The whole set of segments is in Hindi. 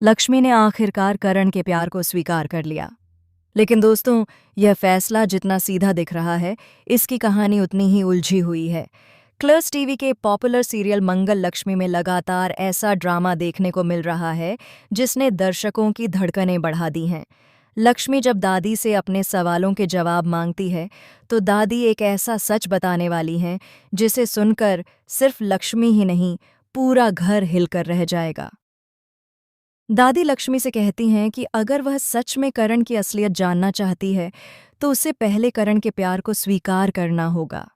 लक्ष्मी ने आखिरकार करण के प्यार को स्वीकार कर लिया। लेकिन दोस्तों, यह फैसला जितना सीधा दिख रहा है, इसकी कहानी उतनी ही उलझी हुई है। क्लर्स टीवी के पॉपुलर सीरियल मंगल लक्ष्मी में लगातार ऐसा ड्रामा देखने को मिल रहा है जिसने दर्शकों की धड़कनें बढ़ा दी हैं। लक्ष्मी जब दादी से अपने सवालों के जवाब मांगती है तो दादी एक ऐसा सच बताने वाली हैं जिसे सुनकर सिर्फ लक्ष्मी ही नहीं, पूरा घर हिलकर रह जाएगा। दादी लक्ष्मी से कहती हैं कि अगर वह सच में करण की असलियत जानना चाहती है तो उसे पहले करण के प्यार को स्वीकार करना होगा,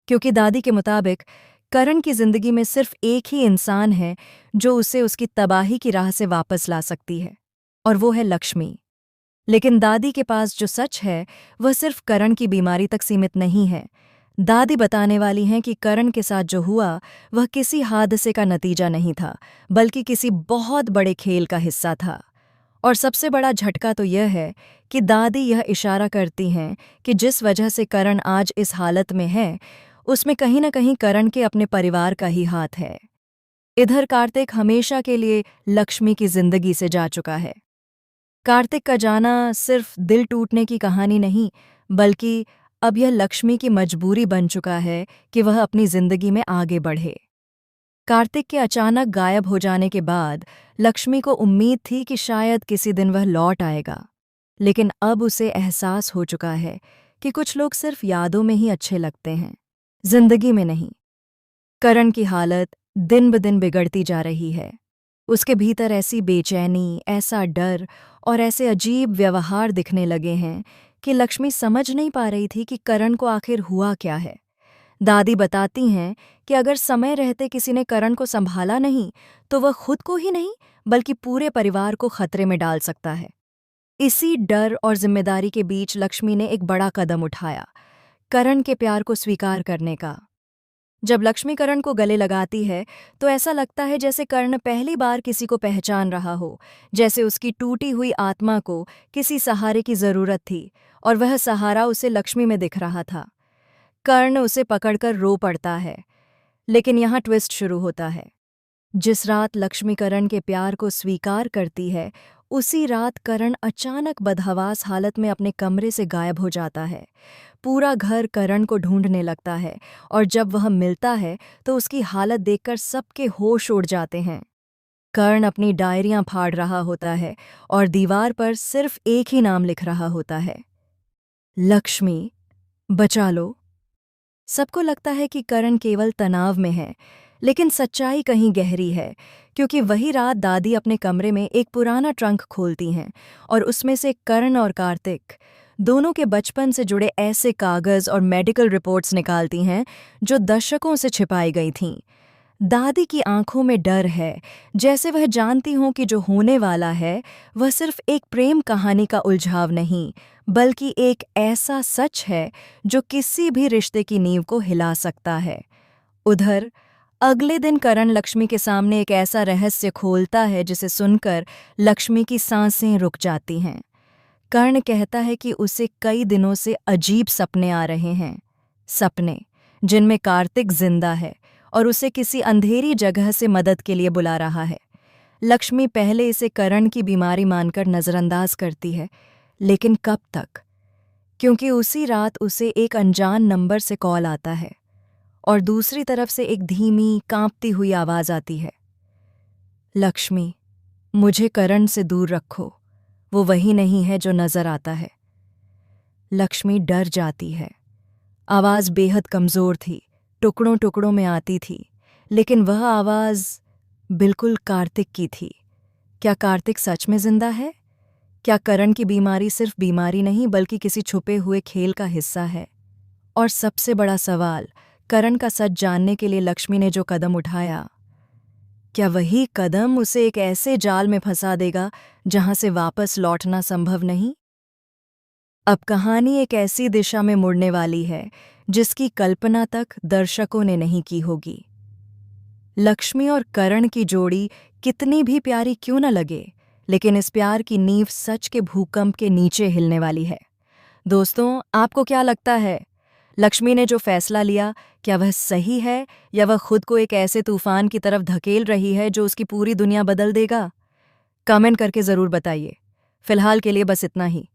क्योंकि दादी के मुताबिक करण की जिंदगी में सिर्फ एक ही इंसान है जो उसे उसकी तबाही की राह से वापस ला सकती है, और वो है लक्ष्मी। लेकिन दादी के पास जो सच है वह सिर्फ करण की बीमारी तक सीमित नहीं है। दादी बताने वाली हैं कि करण के साथ जो हुआ वह किसी हादसे का नतीजा नहीं था, बल्कि किसी बहुत बड़े खेल का हिस्सा था। और सबसे बड़ा झटका तो यह है कि दादी यह इशारा करती हैं कि जिस वजह से करण आज इस हालत में है, उसमें कहीं न कहीं करण के अपने परिवार का ही हाथ है। इधर कार्तिक हमेशा के लिए लक्ष्मी की जिंदगी से जा चुका है। कार्तिक का जाना सिर्फ दिल टूटने की कहानी नहीं, बल्कि अब यह लक्ष्मी की मजबूरी बन चुका है कि वह अपनी जिंदगी में आगे बढ़े। कार्तिक के अचानक गायब हो जाने के बाद लक्ष्मी को उम्मीद थी कि शायद किसी दिन वह लौट आएगा, लेकिन अब उसे एहसास हो चुका है कि कुछ लोग सिर्फ यादों में ही अच्छे लगते हैं, जिंदगी में नहीं। करण की हालत दिन ब दिन बिगड़ती जा रही है। उसके भीतर ऐसी बेचैनी, ऐसा डर और ऐसे अजीब व्यवहार दिखने लगे हैं कि लक्ष्मी समझ नहीं पा रही थी कि करण को आखिर हुआ क्या है। दादी बताती हैं कि अगर समय रहते किसी ने करण को संभाला नहीं तो वह खुद को ही नहीं, बल्कि पूरे परिवार को खतरे में डाल सकता है। इसी डर और जिम्मेदारी के बीच लक्ष्मी ने एक बड़ा कदम उठाया, करण के प्यार को स्वीकार करने का। जब लक्ष्मी करण को गले लगाती है तो ऐसा लगता है जैसे कर्ण पहली बार किसी को पहचान रहा हो, जैसे उसकी टूटी हुई आत्मा को किसी सहारे की जरूरत थी और वह सहारा उसे लक्ष्मी में दिख रहा था। कर्ण उसे पकड़कर रो पड़ता है। लेकिन यहाँ ट्विस्ट शुरू होता है। जिस रात लक्ष्मी करण के प्यार को स्वीकार करती है, उसी रात करण अचानक बदहवास हालत में अपने कमरे से गायब हो जाता है। पूरा घर करण को ढूंढने लगता है और जब वह मिलता है तो उसकी हालत देखकर सबके होश उड़ जाते हैं। कर्ण अपनी डायरियां फाड़ रहा होता है और दीवार पर सिर्फ एक ही नाम लिख रहा होता है, लक्ष्मी, बचा लो। सबको लगता है कि करण केवल तनाव में है, लेकिन सच्चाई कहीं गहरी है, क्योंकि वही रात दादी अपने कमरे में एक पुराना ट्रंक खोलती हैं और उसमें से करण और कार्तिक दोनों के बचपन से जुड़े ऐसे कागज और मेडिकल रिपोर्ट्स निकालती हैं जो दशकों से छिपाई गई थीं। दादी की आंखों में डर है, जैसे वह जानती हों कि जो होने वाला है वह सिर्फ एक प्रेम कहानी का उलझाव नहीं, बल्कि एक ऐसा सच है जो किसी भी रिश्ते की नींव को हिला सकता है। उधर अगले दिन करण लक्ष्मी के सामने एक ऐसा रहस्य खोलता है जिसे सुनकर लक्ष्मी की सांसें रुक जाती हैं। कर्ण कहता है कि उसे कई दिनों से अजीब सपने आ रहे हैं, सपने जिनमें कार्तिक जिंदा है और उसे किसी अंधेरी जगह से मदद के लिए बुला रहा है। लक्ष्मी पहले इसे करण की बीमारी मानकर नजरअंदाज करती है, लेकिन कब तक? क्योंकि उसी रात उसे एक अनजान नंबर से कॉल आता है और दूसरी तरफ से एक धीमी, कांपती हुई आवाज आती है, लक्ष्मी, मुझे करण से दूर रखो, वो वही नहीं है जो नजर आता है। लक्ष्मी डर जाती है। आवाज बेहद कमजोर थी, टुकड़ों टुकड़ों में आती थी, लेकिन वह आवाज बिल्कुल कार्तिक की थी। क्या कार्तिक सच में जिंदा है? क्या करण की बीमारी सिर्फ बीमारी नहीं, बल्कि किसी छुपे हुए खेल का हिस्सा है? और सबसे बड़ा सवाल, करण का सच जानने के लिए लक्ष्मी ने जो कदम उठाया, क्या वही कदम उसे एक ऐसे जाल में फंसा देगा जहां से वापस लौटना संभव नहीं? अब कहानी एक ऐसी दिशा में मुड़ने वाली है जिसकी कल्पना तक दर्शकों ने नहीं की होगी। लक्ष्मी और करण की जोड़ी कितनी भी प्यारी क्यों न लगे, लेकिन इस प्यार की नींव सच के भूकंप के नीचे हिलने वाली है। दोस्तों, आपको क्या लगता है? लक्ष्मी ने जो फैसला लिया, क्या वह सही है या वह खुद को एक ऐसे तूफान की तरफ धकेल रही है जो उसकी पूरी दुनिया बदल देगा? कमेंट करके ज़रूर बताइए। फिलहाल के लिए बस इतना ही।